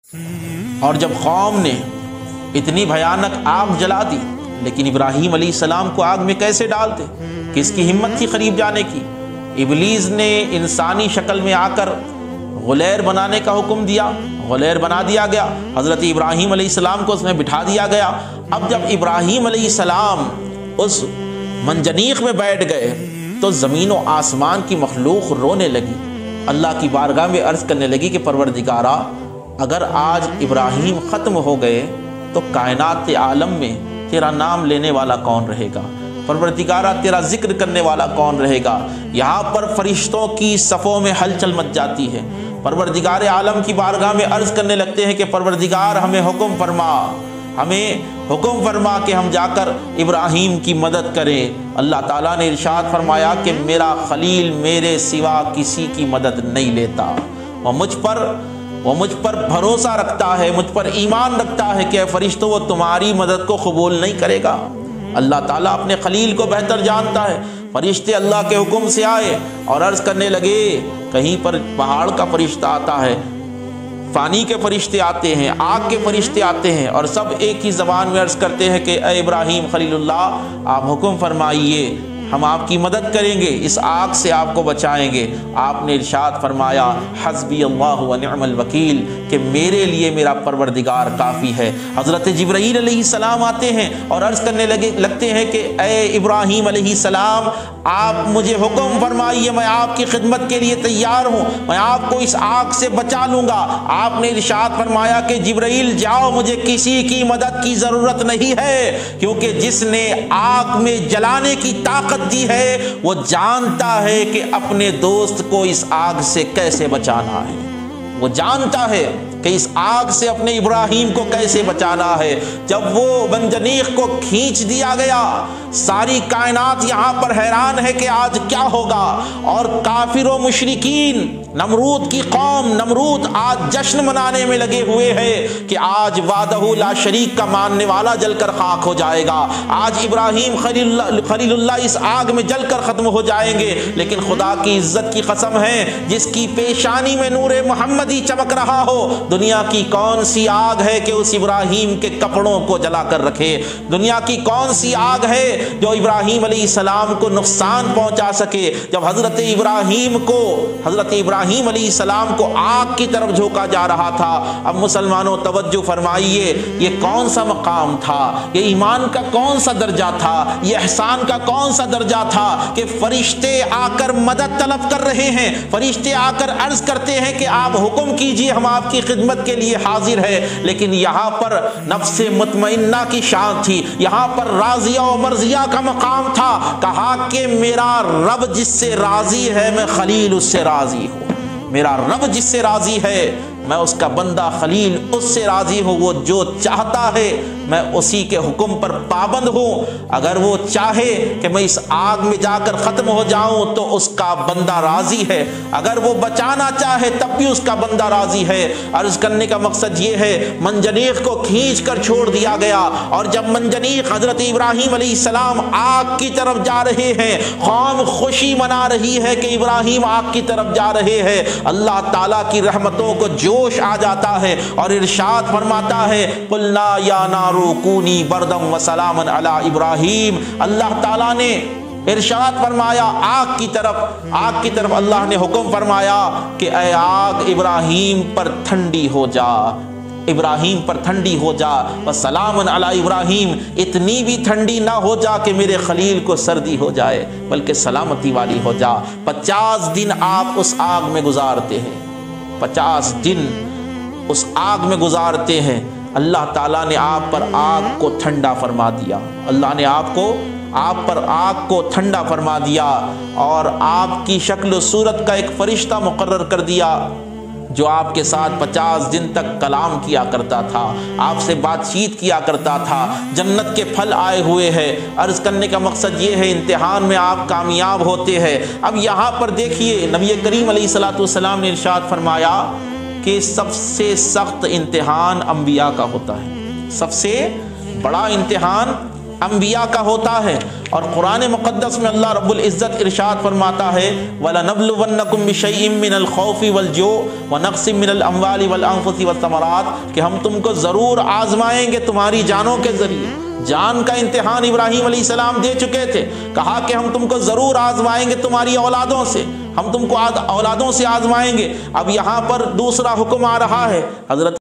اور جب قوم نے اتنی بھیانک آگ جلا دی، لیکن ابراہیم علیہ السلام کو آگ میں کیسے ڈالتے؟ کس کی ہمت تھی قریب جانے کی؟ ابلیس نے انسانی شکل میں آ کر غلیر بنانے کا حکم دیا، غلیر بنا دیا گیا، حضرت ابراہیم علیہ السلام کو اس میں بٹھا دیا گیا۔ اب جب ابراہیم علیہ السلام اس منجنیق میں بیٹھ گئے تو زمین و آسمان کی مخلوق رونے لگی، اللہ کی بارگاہ میں عرض کرنے لگی کہ پروردگارا، اگر آج ابراہیم ختم ہو گئے تو کائنات عالم میں تیرا نام لینے والا کون رہے گا؟ پروردگارا، تیرا ذکر کرنے والا کون رہے گا؟ یہاں پر فرشتوں کی صفوں میں ہلچل مچ جاتی ہے، پروردگار عالم کی بارگاہ میں عرض کرنے لگتے ہیں کہ پروردگار ہمیں حکم فرما، ہمیں حکم فرما کہ ہم جا کر ابراہیم کی مدد کریں۔ اللہ تعالیٰ نے ارشاد فرمایا کہ میرا خلیل میرے سوا کسی کی مدد نہیں لیتا، وہ مجھ پر بھروسہ رکھتا ہے، مجھ پر ایمان رکھتا ہے کہ اے فرشتوں وہ تمہاری مدد کو قبول نہیں کرے گا۔ اللہ تعالیٰ اپنے خلیل کو بہتر جانتا ہے۔ فرشتے اللہ کے حکم سے آئے اور عرض کرنے لگے، کہیں پر پہاڑ کا فرشتہ آتا ہے، فانی کے فرشتے آتے ہیں، آگ کے فرشتے آتے ہیں، اور سب ایک ہی زبان میں عرض کرتے ہیں کہ اے ابراہیم خلیل اللہ، آپ حکم فرمائیے، ہم آپ کی مدد کریں گے، اس آگ سے آپ کو بچائیں گے۔ آپ نے ارشاد فرمایا حسبی اللہ و نعم الوکیل، کہ میرے لیے میرا پروردگار کافی ہے۔ حضرت جبرائیل علیہ السلام آتے ہیں اور عرض کرنے لگتے ہیں کہ اے ابراہیم علیہ السلام، آپ مجھے حکم فرمائیے، میں آپ کی خدمت کے لیے تیار ہوں، میں آپ کو اس آگ سے بچا لوں گا۔ آپ نے ارشاد فرمایا کہ جبرائیل جاؤ، مجھے کسی کی مدد کی ضرورت نہیں ہے، کیونکہ جس نے آگ میں جلانے کی طاقت دی ہے وہ جانتا ہے کہ اپنے دوست کو اس آگ سے کیسے بچانا ہے، وہ جانتا ہے کہ اس آگ سے اپنے ابراہیم کو کیسے بچانا ہے۔ جب وہ منجنیق کو کھینچ دیا گیا، ساری کائنات یہاں پر حیران ہے کہ آج کیا ہوگا، اور کافر و مشرکین، نمرود کی قوم، نمرود آج جشن منانے میں لگے ہوئے ہیں کہ آج وحدہ لا شریک کا ماننے والا جل کر خاک ہو جائے گا، آج ابراہیم خلیل اللہ اس آگ میں جل کر ختم ہو جائیں گے۔ لیکن خدا کی عزت کی قسم ہے، جس کی پیشانی میں نور محمدی چمک رہا ہو، دنیا کی کون سی آگ ہے کہ اس ابراہیم کے کپڑوں کو جلا کر رکھے؟ دنیا کی کون سی آگ ہے جو ابراہیم علیہ السلام کو نقصان پہنچا سکے؟ جب حضرت ابراہیم علیہ السلام کو آگ کی طرف جھونکا جا رہا تھا، اب مسلمانوں توجہ فرمائیے، یہ کون سا مقام تھا، یہ ایمان کا کون سا درجہ تھا، یہ احسان کا کون سا درجہ تھا کہ فرشتے آ کر مدد طلب کر رہے ہیں، فرشتے آ کر عرض کرتے ہیں کہ آپ حکم کیجئے، ہم آپ کی خدمت کے لیے حاضر ہے۔ لیکن یہاں پر نفس مطمئنہ کی شان تھی، یہاں پر راضیہ و مرضیہ کا مقام تھا۔ کہا کہ میرا رب جس سے راضی ہے میں خلیل اس سے راضی ہوں، میرا رب جس سے راضی ہے میں اس کا بندہ خلیل اس سے راضی ہوں، وہ جو چاہتا ہے میں اسی کے حکم پر پابند ہوں۔ اگر وہ چاہے کہ میں اس آگ میں جا کر ختم ہو جاؤں تو اس کا بندہ راضی ہے، اگر وہ بچانا چاہے تب بھی اس کا بندہ راضی ہے۔ عرض کرنے کا مقصد یہ ہے، منجنیق کو کھینچ کر چھوڑ دیا گیا، اور جب منجنیق حضرت ابراہیم علیہ السلام آگ کی طرف جا رہے ہیں، قوم خوشی منا رہی ہے کہ ابراہیم آگ کی طرف جا رہے ہیں، اللہ تعالیٰ کی رحمتوں کو جوش آ جاتا ہے اور ارشاد فرماتا ہے قلنا یا نار کونی بردم و سلاما علی ابراہیم۔ اللہ تعالیٰ نے ارشاد فرمایا آگ کی طرف اللہ نے حکم فرمایا کہ اے آگ ابراہیم پر ٹھنڈی ہو جا، ابراہیم پر ٹھنڈی ہو جا، وسلام علی ابراہیم، اتنی بھی ٹھنڈی نہ ہو جا کہ میرے خلیل کو سردی ہو جائے، بلکہ سلامتی والی ہو جا۔ 50 دن آپ اس آگ میں گزارتے ہیں، 50 دن اس آگ میں گزارتے ہیں، اللہ تعالیٰ نے آپ پر آگ کو ٹھنڈا فرما دیا، اللہ نے آپ پر آگ کو ٹھنڈا فرما دیا، اور آپ کی شکل و صورت کا ایک فرشتہ مقرر کر دیا جو آپ کے ساتھ 50 دن تک کلام کیا کرتا تھا، آپ سے بات چیت کیا کرتا تھا۔ جنت کے پھل آئے ہوئے ہیں۔ عرض کرنے کا مقصد یہ ہے، امتحان میں آپ کامیاب ہوتے ہیں۔ اب یہاں پر دیکھیے، نبی کریم علیہ الصلوۃ والسلام نے ارشاد فرمایا کہ سب سے سخت امتحان انبیاء کا ہوتا ہے، سب سے بڑا امتحان انبیاء کا ہوتا ہے، اور قرآن مقدس میں اللہ رب العزت ارشاد فرماتا ہے وَلَنَبْلُوَنَّكُمْ بِشَيْءٍ مِّنَ الْخَوْفِ وَالْجُوعِ وَنَقْصٍ مِّنَ الْأَمْوَالِ وَالْأَنفُسِ وَالثَّمَرَاتِ، کہ ہم تم کو ضرور آزمائیں گے تمہاری جانوں کے ذریعے۔ جان کا امتحان ابراہیم علیہ السلام دے چکے تھے، کہا کہ ہم تم کو ضرور آزمائیں گے تمہاری اولادوں سے، ہم تم کو اولادوں سے آزمائیں گے۔ اب یہاں پر دوسرا حکم آ رہا ہے، حضرت